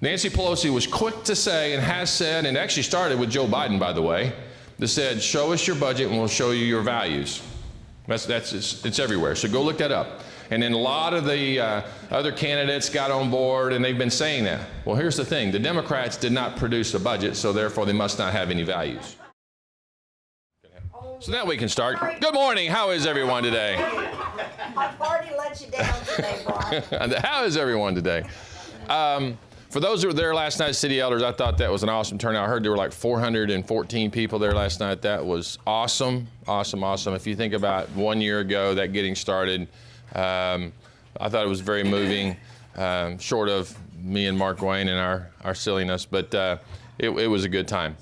Nancy Pelosi was quick to say and has said, and actually started with Joe Biden, by the way, that said, show us your budget and we'll show you your values. It's everywhere, so go look that up. And then a lot of the other candidates got on board and they've been saying that. Well, here's the thing, the Democrats did not produce a budget, so therefore they must not have any values. So now we can start. Good morning, how is everyone today? My party let you down today, Brian. How is everyone today? For those who were there last night, City Elders, I thought that was an awesome turnout. I heard there were like 414 people there last night. That was awesome, awesome, awesome. If you think about 1 year ago, that getting started, I thought it was very moving, short of me and Mark Wayne and our silliness, but it was a good time.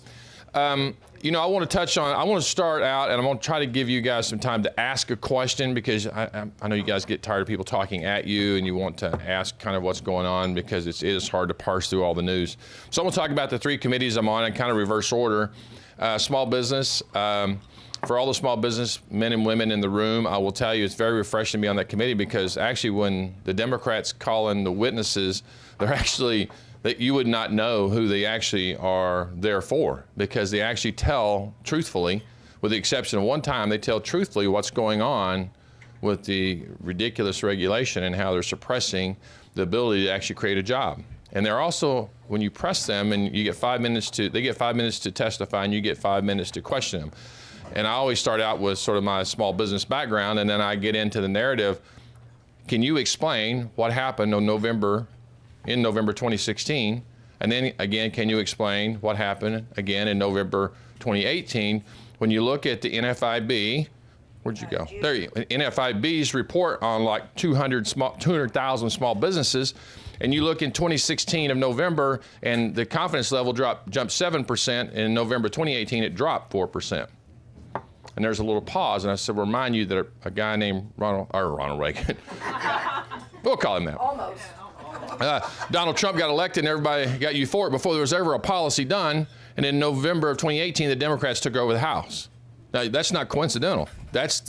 You know, I want to start out, and I'm going to try to give you guys some time to ask a question, because I know you guys get tired of people talking at you and you want to ask kind of what's going on, because it is hard to parse through all the news. So I'm going to talk about the three committees I'm on in kind of reverse order. Small business. For all the small business men and women in the room, I will tell you it's very refreshing to be on that committee, because actually when the Democrats call in the witnesses, they're actually, that you would not know who they actually are there for, because they actually tell truthfully, with the exception of one time, they tell truthfully what's going on with the ridiculous regulation and how they're suppressing the ability to actually create a job. And they're also, when you press them and you get 5 minutes they get 5 minutes to testify and you get 5 minutes to question them. And I always start out with sort of my small business background, and then I get into the narrative. Can you explain what happened in November 2016? And then again, can you explain what happened again in November 2018? When you look at the NFIB, where'd you go? There you go. NFIB's report on like 200,000 small businesses, and you look in 2016 of November, and the confidence level jumped 7%, and in November 2018 it dropped 4%. And there's a little pause, and I said, remind you that a guy named Ronald Reagan, we'll call him that. Almost. Donald Trump got elected and everybody got euphoric before there was ever a policy done. And in November of 2018, the Democrats took over the House. Now, that's not coincidental. That's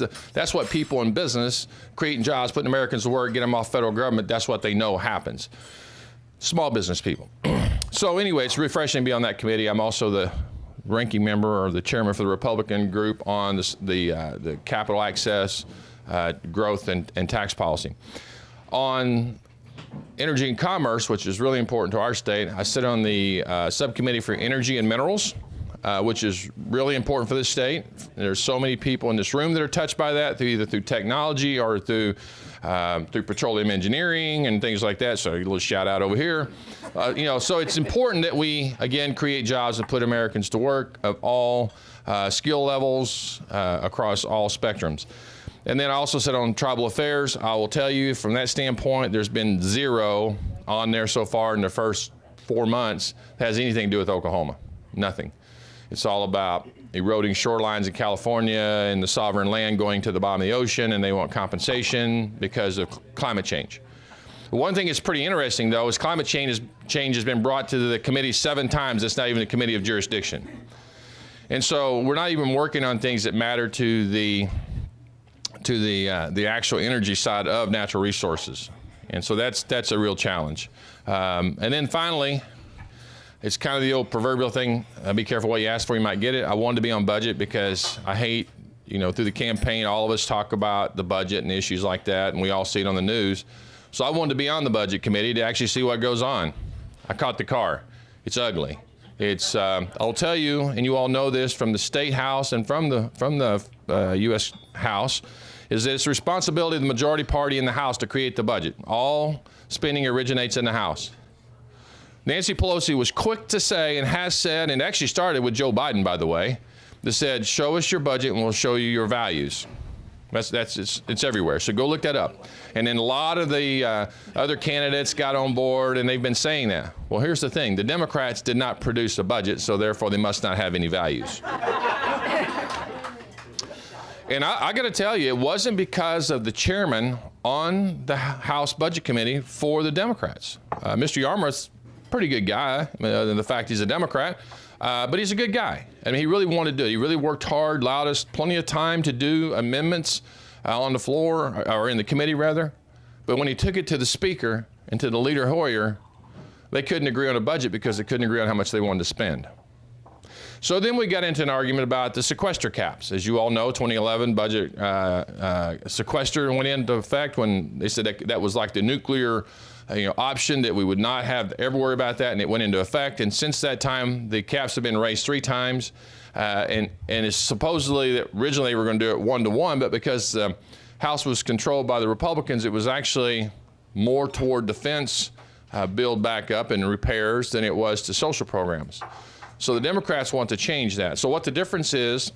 what people in business, creating jobs, putting Americans to work, getting them off federal government, that's what they know happens. Small business people. So anyway, it's refreshing to be on that committee. I'm also the ranking member, or the chairman for the Republican group on the capital access, growth, and tax policy. On energy and commerce, which is really important to our state, I sit on the subcommittee for energy and minerals, which is really important for this state. There's so many people in this room that are touched by that, either through technology or through petroleum engineering and things like that. So a little shout out over here. You know, so it's important that we, again, create jobs and put Americans to work of all skill levels across all spectrums. And then I also sit on tribal affairs. I will tell you, from that standpoint, there's been zero on there so far in the first 4 months that has anything to do with Oklahoma. Nothing. It's all about eroding shorelines in California and the sovereign land going to the bottom of the ocean, and they want compensation because of climate change. One thing that's pretty interesting, though, is climate change has been brought to the committee 7 times. It's not even a committee of jurisdiction. And so we're not even working on things that matter to the actual energy side of natural resources. And so that's a real challenge. And then finally, it's kind of the old proverbial thing, be careful what you ask for, you might get it. I wanted to be on budget because I hate, you know, through the campaign, all of us talk about the budget and issues like that, and we all see it on the news. So I wanted to be on the budget committee to actually see what goes on. I caught the car. It's ugly. It's, I'll tell you, and you all know this from the State House and from the U.S. House, is that it's the responsibility of the majority party in the House to create the budget. All spending originates in the House. Nancy Pelosi was quick to say and has said, and actually started with Joe Biden, by the way, that said, show us your budget and we'll show you your values. It's everywhere, so go look that up. And then a lot of the other candidates got on board and they've been saying that. Well, here's the thing, the Democrats did not produce a budget, so therefore they must not have any values. And I got to tell you, it wasn't because of the chairman on the House Budget Committee for the Democrats. Mr. Yarmouth's a pretty good guy, other than the fact he's a Democrat, but he's a good guy. I mean, he really wanted to do it. He really worked hard, allowed us plenty of time to do amendments on the floor, or in the committee rather. But when he took it to the Speaker and to the Leader Hoyer, they couldn't agree on a budget because they couldn't agree on how much they wanted to spend. So then we got into an argument about the sequester caps. As you all know, 2011 budget sequester went into effect when they said that was like the nuclear option, that we would not have ever worry about that, and it went into effect. And since that time, the caps have been raised 3 times, and it's supposedly that originally we were going to do it 1-to-1, but because the House was controlled by the Republicans, it was actually more toward defense, build back up and repairs than it was to social programs. So the Democrats want to change that. So what the difference is,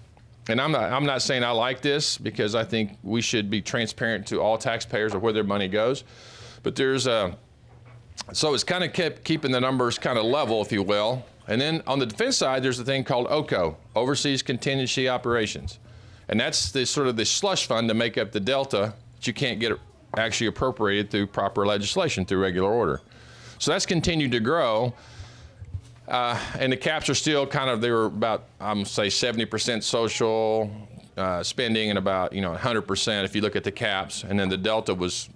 and I'm not saying I like this, because I think we should be transparent to all taxpayers of where their money goes, but so it's kind of kept keeping the numbers kind of level, if you will. And then on the defense side, there's a thing called OCO, Overseas Contingency Operations. And that's the sort of the slush fund to make up the delta that you can't get actually appropriated through proper legislation, through regular order. So that's continued to grow. And the caps are still they were about, I'm gonna say 70% social spending and about 100% if you look at the caps, and then the delta was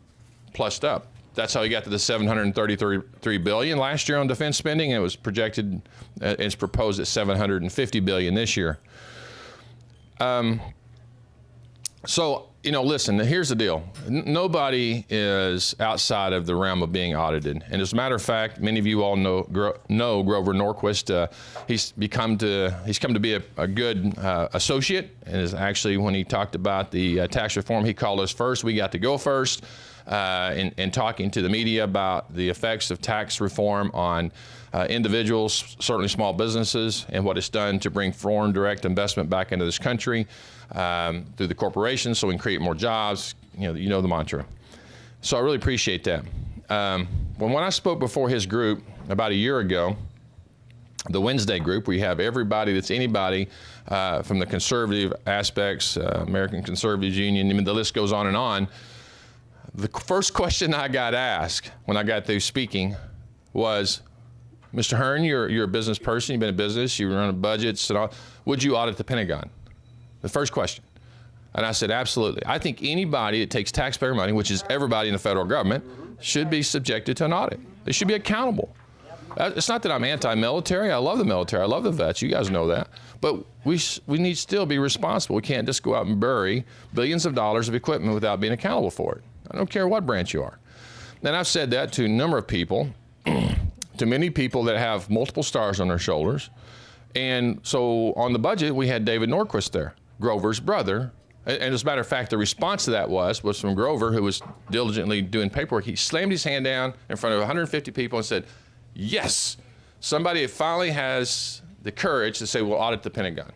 plussed up. That's how you got to the $733 billion last year on defense spending, and it was projected, it's proposed at $750 billion this year. So, listen, here's the deal. Nobody is outside of the realm of being audited. And as a matter of fact, many of you all know Grover Norquist. He's come to be a good associate, and is actually, when he talked about the tax reform, he called us first. We got to go first in talking to the media about the effects of tax reform on individuals, certainly small businesses, and what it's done to bring foreign direct investment back into this country through the corporations, so we can create more jobs. You know the mantra. So I really appreciate that. When I spoke before his group about a year ago, the Wednesday group, we have everybody that's anybody from the conservative aspects, American Conservatives Union, I mean, the list goes on and on. The first question I got asked when I got through speaking was, Mr. Hern, you're a business person, you've been in business, you run budgets and all, would you audit the Pentagon? The first question. And I said, absolutely. I think anybody that takes taxpayer money, which is everybody in the federal government, should be subjected to an audit. They should be accountable. It's not that I'm anti-military. I love the military. I love the vets. You guys know that. But we need to still be responsible. We can't just go out and bury billions of dollars of equipment without being accountable for it. I don't care what branch you are. And I've said that to a number of people, to many people that have multiple stars on their shoulders. And so on the budget, we had David Norquist there, Grover's brother. And as a matter of fact, the response to that was from Grover, who was diligently doing paperwork. He slammed his hand down in front of 150 people and said, yes, somebody finally has the courage to say, we'll audit the Pentagon.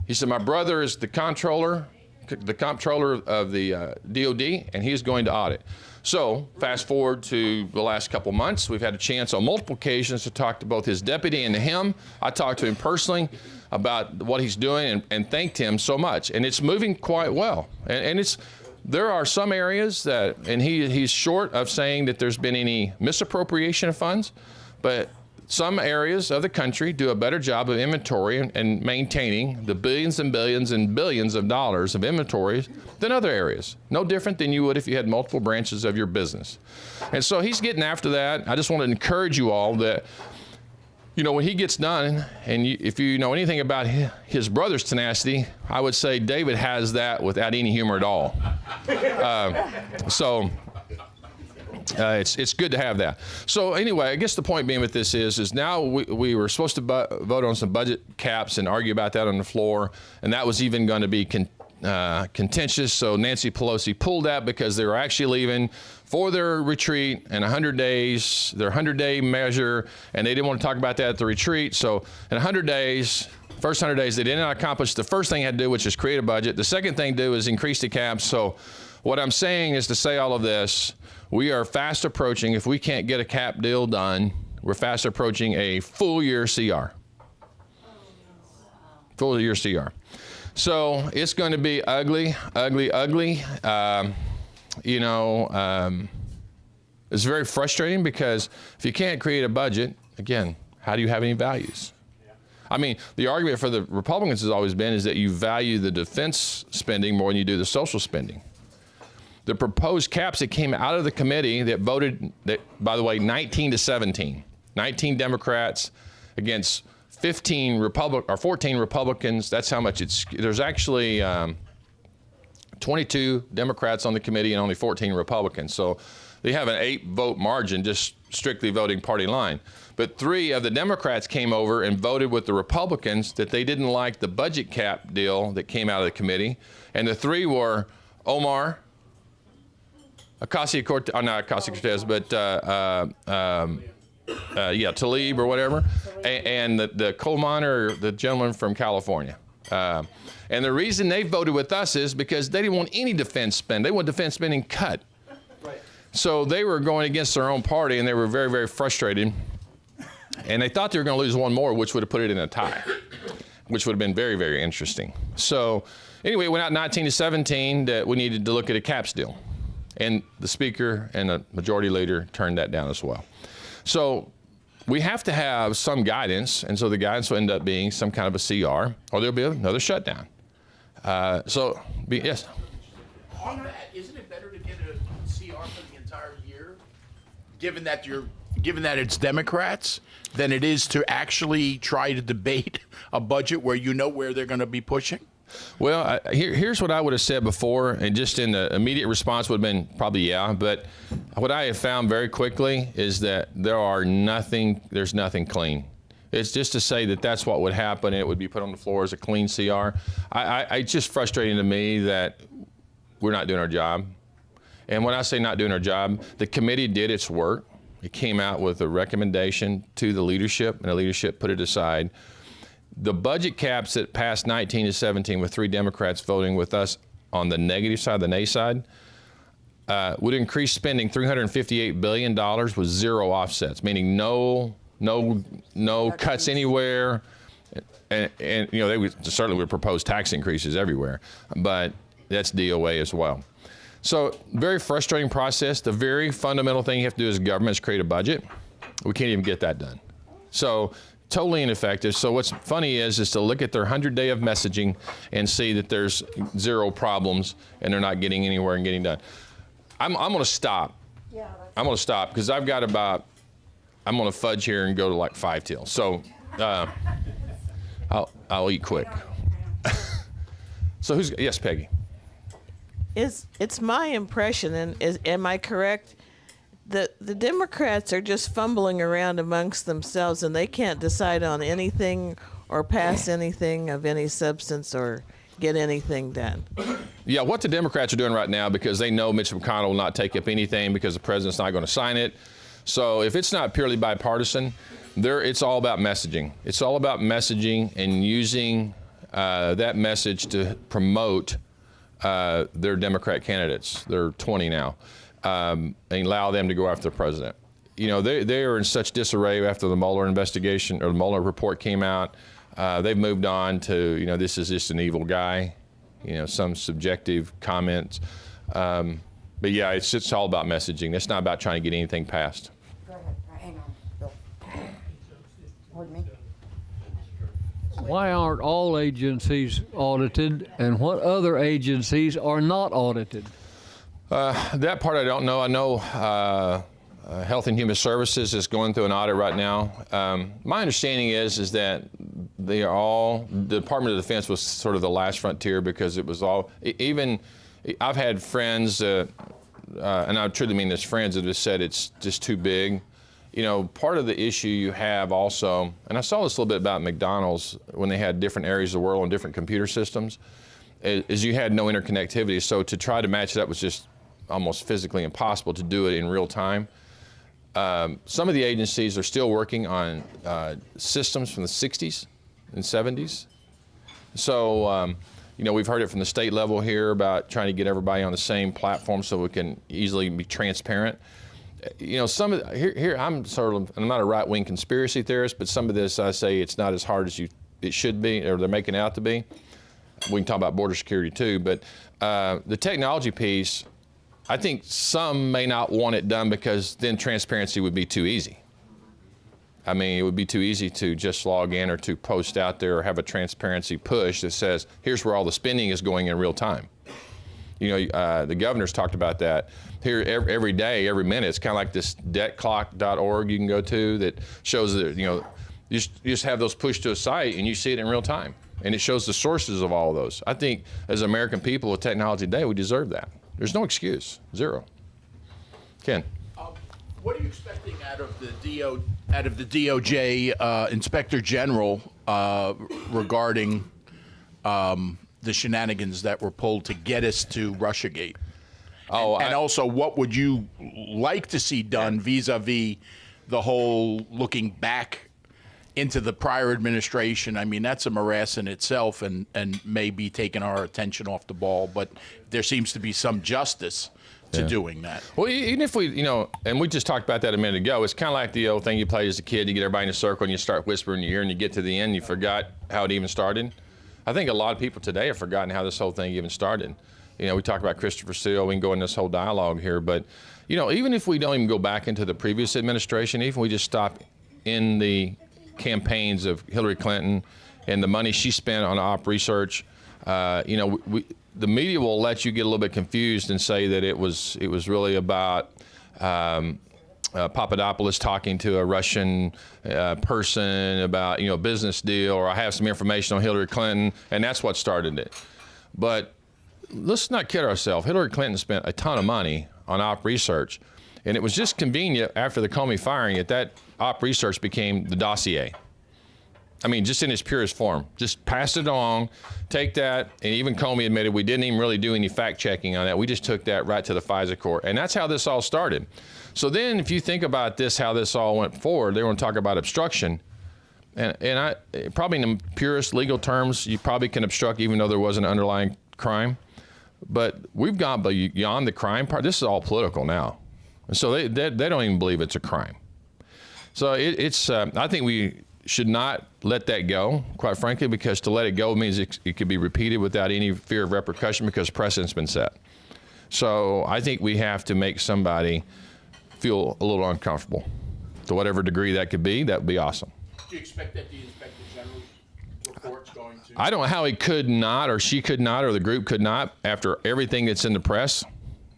He said, my brother is the comptroller of the DOD, and he's going to audit. So fast forward to the last couple months, we've had a chance on multiple occasions to talk to both his deputy and to him. I talked to him personally about what he's doing and thanked him so much. And it's moving quite well. And there are some areas that, and he's short of saying that there's been any misappropriation of funds, but some areas of the country do a better job of inventory and maintaining the billions and billions and billions of dollars of inventories than other areas. No different than you would if you had multiple branches of your business. And so he's getting after that. I just want to encourage you all that, when he gets done, and if you know anything about his brother's tenacity, I would say David has that without any humor at all. It's good to have that. So anyway, I guess the point being with this is now we were supposed to vote on some budget caps and argue about that on the floor, and that was even going to be contentious. So Nancy Pelosi pulled that because they were actually leaving for their retreat in 100 days, their 100-day measure, and they didn't want to talk about that at the retreat. So in 100 days, first 100 days, they didn't accomplish the first thing they had to do, which is create a budget. The second thing to do is increase the caps. So what I'm saying is to say all of this, we are fast approaching, if we can't get a cap deal done, we're fast approaching a full year CR. Full year CR. So it's going to be ugly, ugly, ugly. It's very frustrating because if you can't create a budget, again, how do you have any values? I mean, the argument for the Republicans has always been is that you value the defense spending more than you do the social spending. the proposed caps that came out of the committee that voted, that, by the way, 19 to 17, 19 Democrats against 14 Republicans. That's how much there's actually 22 Democrats on the committee and only 14 Republicans. So they have an 8-vote margin, just strictly voting party line. But 3 of the Democrats came over and voted with the Republicans that they didn't like the budget cap deal that came out of the committee. And the 3 were Omar, Ocasio-Cortez, not Ocasio-Cortez, but Tlaib or whatever, and the coal miner, the gentleman from California. And the reason they voted with us is because they didn't want any defense spend. They want defense spending cut. Right. So they were going against their own party, and they were very, very frustrated. And they thought they were going to lose one more, which would have put it in a tie, which would have been very, very interesting. So anyway, it went out 19 to 17 that we needed to look at a caps deal. And the speaker and the majority leader turned that down as well. So we have to have some guidance, and so the guidance will end up being some kind of a CR, or there'll be another shutdown. Yes? On that, isn't it better to get a CR for the entire year, given that it's Democrats, than it is to actually try to debate a budget where you know where they're going to be pushing? Well, here's what I would have said before, and just in the immediate response would have been probably yeah, but what I have found very quickly is that there's nothing clean. It's just to say that that's what would happen, and it would be put on the floor as a clean CR. It's just frustrating to me that we're not doing our job. And when I say not doing our job, the committee did its work. It came out with a recommendation to the leadership, and the leadership put it aside. The budget caps that passed 19 to 17 with 3 Democrats voting with us on the negative side, the nay side, would increase spending $358 billion with 0 offsets, meaning no cuts anywhere. And you know, they certainly would propose tax increases everywhere, but that's DOA as well. So very frustrating process. The very fundamental thing you have to do as government is create a budget. We can't even get that done. So totally ineffective. So what's funny is to look at their 100-day of messaging and see that there's 0 problems and they're not getting anywhere and getting done. I'm going to stop. Yeah, I'm going to stop because I've got I'm going to fudge here and go to like 5 till. So I'll eat quick. So yes, Peggy. It's my impression, and am I correct, that the Democrats are just fumbling around amongst themselves and they can't decide on anything or pass anything of any substance or get anything done? Yeah, what the Democrats are doing right now, because they know Mitch McConnell will not take up anything because the president's not going to sign it. So if it's not purely bipartisan, it's all about messaging. It's all about messaging and using that message to promote their Democrat candidates. There are 20 now, and allow them to go after the president. You know, they are in such disarray after the Mueller investigation or the Mueller report came out. They've moved on to, you know, this is just an evil guy, you know, some subjective comments. But yeah, it's all about messaging. It's not about trying to get anything passed. Go ahead. Hang on, Bill. Pardon me? Why aren't all agencies audited, and what other agencies are not audited? That part I don't know. I know Health and Human Services is going through an audit right now. My understanding is that they are all, the Department of Defense was sort of the last frontier, because it was all, even, I've had friends, and I truly mean this, friends that have said it's just too big. You know, part of the issue you have also, and I saw this a little bit about McDonald's when they had different areas of the world and different computer systems, is you had no interconnectivity. So to try to match it up was just almost physically impossible to do it in real time. Some of the agencies are still working on systems from the 60s and 70s. So, you know, we've heard it from the state level here about trying to get everybody on the same platform so we can easily be transparent. You know, some of here I'm not a right-wing conspiracy theorist, but some of this I say it's not as hard as it should be, or they're making it out to be. We can talk about border security too, but the technology piece, I think some may not want it done because then transparency would be too easy. I mean, it would be too easy to just log in or to post out there or have a transparency push that says, here's where all the spending is going in real time. The governor's talked about that here every day, every minute. It's kind of like this debtclock.org you can go to that shows that, you just have those pushed to a site and you see it in real time. And it shows the sources of all of those. I think as American people with technology today, we deserve that. There's no excuse, zero. Ken. What are you expecting out of the DOJ Inspector General regarding the shenanigans that were pulled to get us to Russiagate? And also, what would you like to see done vis-a-vis the whole looking back into the prior administration? I mean, that's a morass in itself and may be taking our attention off the ball, but there seems to be some justice to doing that. Well, even if we, and we just talked about that a minute ago, it's kind of like the old thing you played as a kid. You get everybody in a circle and you start whispering in your ear and you get to the end, you forgot how it even started. I think a lot of people today have forgotten how this whole thing even started. We talk about Christopher Steele, we can go in this whole dialogue here, but, even if we don't even go back into the previous administration, even if we just stop in the campaigns of Hillary Clinton and the money she spent on op research, the media will let you get a little bit confused and say that it was really about Papadopoulos talking to a Russian person about a business deal, or I have some information on Hillary Clinton, and that's what started it. But let's not kid ourselves. Hillary Clinton spent a ton of money on op research, and it was just convenient after the Comey firing that op research became the dossier. I mean, just in its purest form. Just pass it along, take that, and even Comey admitted we didn't even really do any fact checking on that. We just took that right to the FISA court. And that's how this all started. So then if you think about this, how this all went forward, they want to talk about obstruction. And I probably in the purest legal terms, you probably can obstruct even though there was an underlying crime. But we've gone beyond the crime part. This is all political now. And so they don't even believe it's a crime. So I think we should not let that go, quite frankly, because to let it go means it could be repeated without any fear of repercussion because precedent's been set. So I think we have to make somebody feel a little uncomfortable. To whatever degree that could be, that would be awesome. Do you expect that the Inspector General's report's going to... I don't know how he could not, or she could not, or the group could not, after everything that's in the press.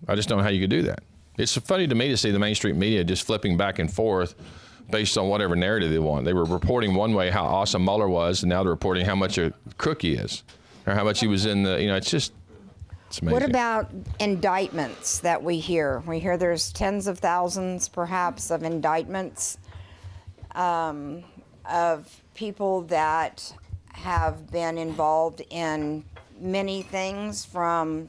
I just don't know how you could do that. It's funny to me to see the mainstream media just flipping back and forth based on whatever narrative they want. They were reporting one way how awesome Mueller was, and now they're reporting how much a crook he is, or how much he was in the, it's amazing. What about indictments that we hear? We hear there's tens of thousands, perhaps, of indictments of people that have been involved in many things, from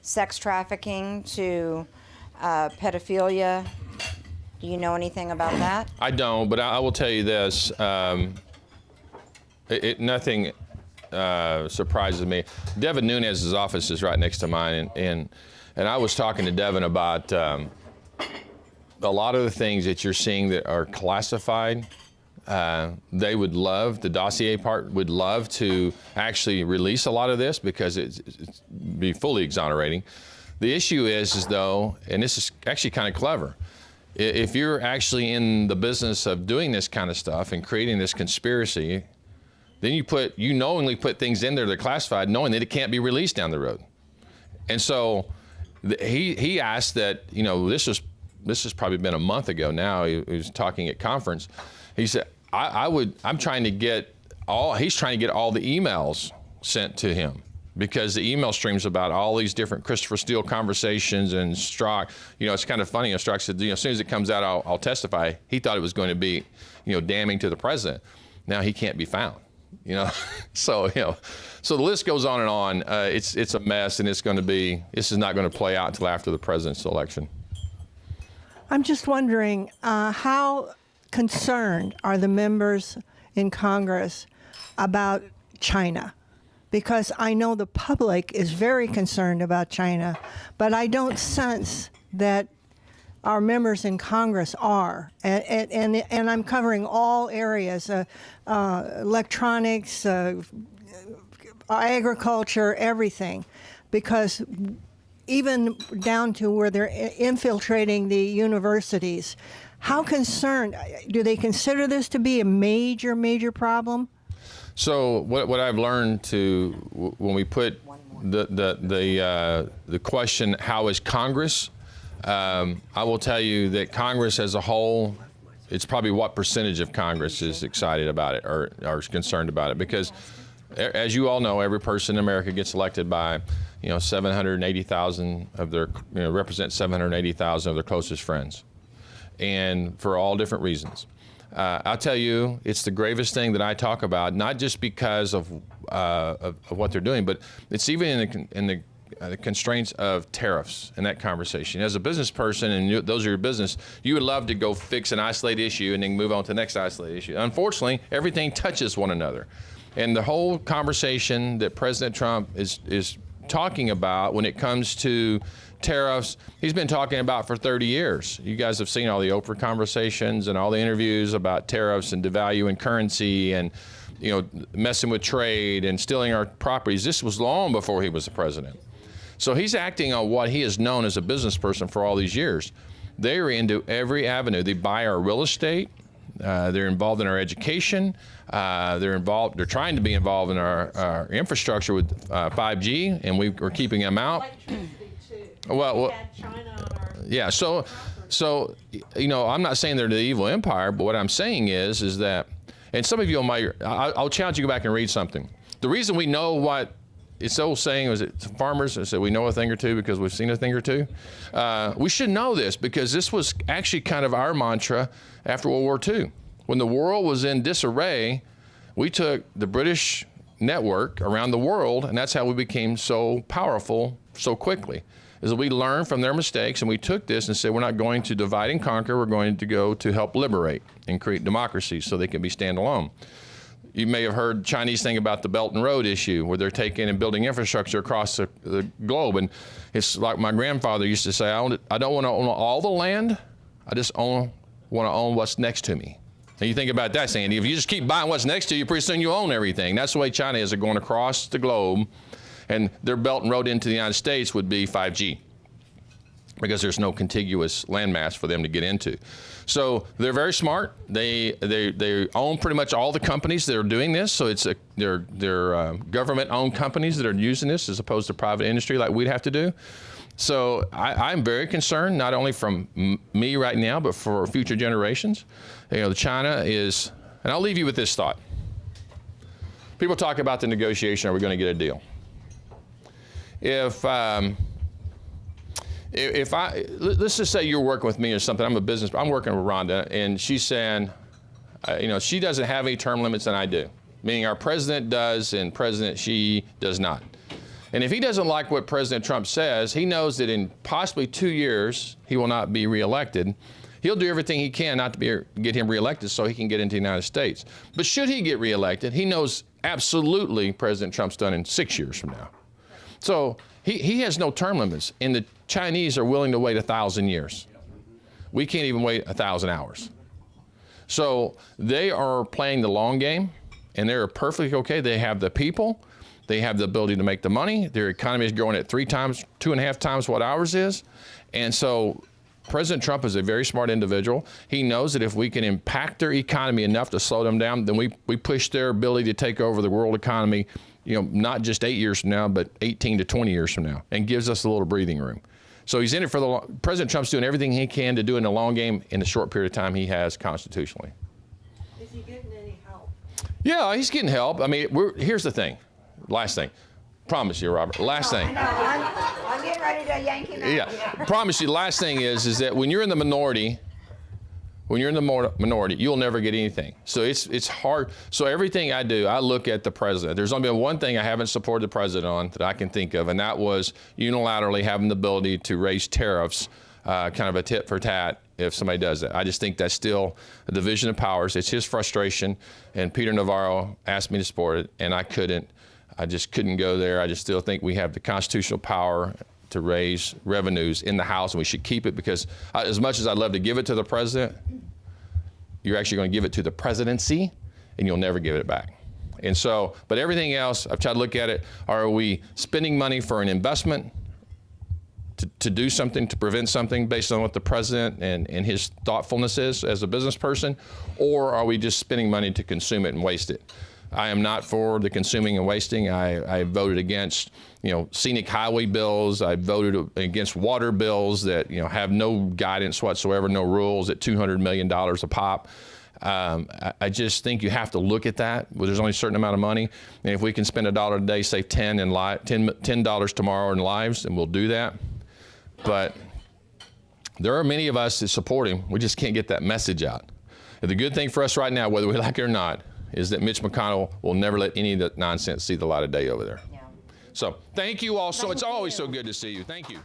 sex trafficking to pedophilia. Do you know anything about that? I don't, but I will tell you this. Nothing surprises me. Devin Nunes's office is right next to mine, and I was talking to Devin about a lot of the things that you're seeing that are classified. They would love, the dossier part would love to actually release a lot of this because it'd be fully exonerating. The issue is though, and this is actually kind of clever, if you're actually in the business of doing this kind of stuff and creating this conspiracy, then you knowingly put things in there that are classified, knowing that it can't be released down the road. And so he asked that, this has probably been a month ago now. He was talking at conference. He said, he's trying to get all the emails sent to him, because the email streams about all these different Christopher Steele conversations and Strzok, it's kind of funny. Strzok said, as soon as it comes out, I'll testify. He thought it was going to be, damning to the president. Now he can't be found, So the list goes on and on. It's a mess, and this is not going to play out until after the president's election. I'm just wondering, how concerned are the members in Congress about China? Because I know the public is very concerned about China, but I don't sense that our members in Congress are. And I'm covering all areas, electronics, agriculture, everything. Because even down to where they're infiltrating the universities, how concerned, do they consider this to be a major, major problem? So what I've learned when we put the question, how is Congress? I will tell you that Congress as a whole, it's probably what percentage of Congress is excited about it or is concerned about it, because as you all know, every person in America gets elected by, 780,000 of their, represent 780,000 of their closest friends, and for all different reasons. I'll tell you, it's the gravest thing that I talk about, not just because of what they're doing, but it's even in the constraints of tariffs in that conversation. As a business person, and those are your business, you would love to go fix an isolated issue and then move on to the next isolated issue. Unfortunately, everything touches one another. And the whole conversation that President Trump is talking about when it comes to tariffs, he's been talking about for 30 years. You guys have seen all the Oprah conversations and all the interviews about tariffs and devaluing currency and messing with trade and stealing our properties. This was long before he was the president. So he's acting on what he has known as a business person for all these years. They're into every avenue. They buy our real estate. They're involved in our education. They're trying to be involved in our infrastructure with 5G, and we're keeping them out. Well, yeah. So, I'm not saying they're the evil empire, but what I'm saying is that, and some of you might, I'll challenge you to go back and read something. The reason we know what it's old saying is it farmers said we know a thing or two because we've seen a thing or two. We should know this because this was actually kind of our mantra after World War II. When the world was in disarray, we took the British network around the world, and that's how we became so powerful so quickly. Is that we learned from their mistakes, and we took this and said we're not going to divide and conquer. We're going to go to help liberate and create democracy so they can be standalone. You may have heard the Chinese thing about the Belt and Road issue, where they're taking and building infrastructure across the globe. And it's like my grandfather used to say, I don't want to own all the land. I just want to own what's next to me. And you think about that, Sandy. If you just keep buying what's next to you, pretty soon you own everything. That's the way China is. They're going across the globe, and their Belt and Road into the United States would be 5G, because there's no contiguous landmass for them to get into. So they're very smart. They own pretty much all the companies that are doing this. So they're government-owned companies that are using this as opposed to private industry like we'd have to do. So I'm very concerned, not only from me right now, but for future generations. China is, and I'll leave you with this thought. People talk about the negotiation, are we going to get a deal? If let's just say you're working with me or something, I'm working with Rhonda, and she's saying, she doesn't have any term limits and I do. Meaning our president does and President Xi does not. And if he doesn't like what President Trump says, he knows that in possibly 2 years, he will not be reelected. He'll do everything he can not to get him reelected so he can get into the United States. But should he get reelected, he knows absolutely President Trump's done in 6 years from now. So he has no term limits, and the Chinese are willing to wait 1,000 years. We can't even wait 1,000 hours. So they are playing the long game, and they're perfectly okay. They have the people. They have the ability to make the money. Their economy is growing at 2.5 times what ours is. And so President Trump is a very smart individual. He knows that if we can impact their economy enough to slow them down, then we push their ability to take over the world economy, not just 8 years from now, but 18 to 20 years from now, and gives us a little breathing room. So he's in it for the long. President Trump's doing everything he can to do in the long game in the short period of time he has constitutionally. Is he getting any help? Yeah, he's getting help. I mean, here's the thing. Last thing. Promise you, Robert. Last thing. I'm getting ready to yank him out. Yeah. Promise you, last thing is that when you're in the minority, you'll never get anything. So it's hard. So everything I do, I look at the president. There's only been one thing I haven't supported the president on that I can think of, and that was unilaterally having the ability to raise tariffs, kind of a tit for tat if somebody does that. I just think that's still a division of powers. It's his frustration, and Peter Navarro asked me to support it, and I just couldn't go there. I just still think we have the constitutional power to raise revenues in the House, and we should keep it, because as much as I'd love to give it to the president, you're actually going to give it to the presidency, and you'll never give it back. And so, but everything else, I've tried to look at it. Are we spending money for an investment to do something, to prevent something based on what the president and his thoughtfulness is as a business person? Or are we just spending money to consume it and waste it? I am not for the consuming and wasting. I voted against, scenic highway bills. I voted against water bills that, have no guidance whatsoever, no rules at $200 million a pop. I just think you have to look at that. Well, there's only a certain amount of money, and if we can spend $1 a day, save $10 tomorrow in lives, then we'll do that. But there are many of us that support him. We just can't get that message out. And the good thing for us right now, whether we like it or not, is that Mitch McConnell will never let any of that nonsense see the light of day over there. Yeah. So thank you all. It's always so good to see you. Thank you.